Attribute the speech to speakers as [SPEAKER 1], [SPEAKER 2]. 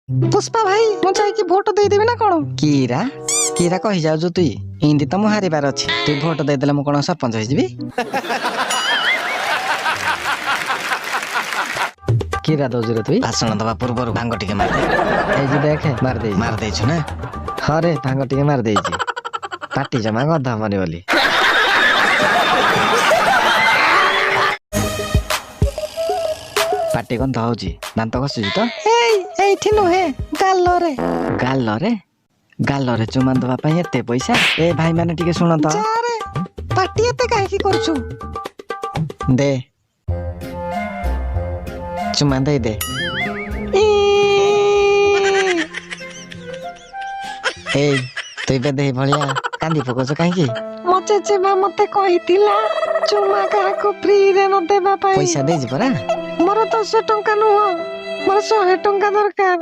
[SPEAKER 1] पुष्पा भाई मु जाई भोट दे देबे ना कोन
[SPEAKER 2] कीरा कीरा कहि जाउ तुई हिंदी त मु हारिबार अछि तुई भोट दे देले मु कोन सरपंच होई जिबी कीरा दौजु रे तुई भाषण दबा पूर्व भांग टिके मार दे ए जी देखे मार दे छु ना हरे भांग टिके मार दे जी पाटी जमा गधा मने बोली पाटी कोन दौजी दांत घसुजी त
[SPEAKER 1] एठी नुहे
[SPEAKER 2] गाल रे चुमा दबा पई एते पैसा ए भाई माने टिके सुन त
[SPEAKER 1] जा रे पाटी एते काहे की करछु
[SPEAKER 2] दे चुमा दे दे ए तुई बे दे भलिया कांदी फकोछ काहे की
[SPEAKER 1] मचे जेबा मते कहितिला चुमा काहा को फ्री रे न देबा पई
[SPEAKER 2] पैसा दे जी परा
[SPEAKER 1] मोर 10 टंका नुह मोर 100 टंका दरकार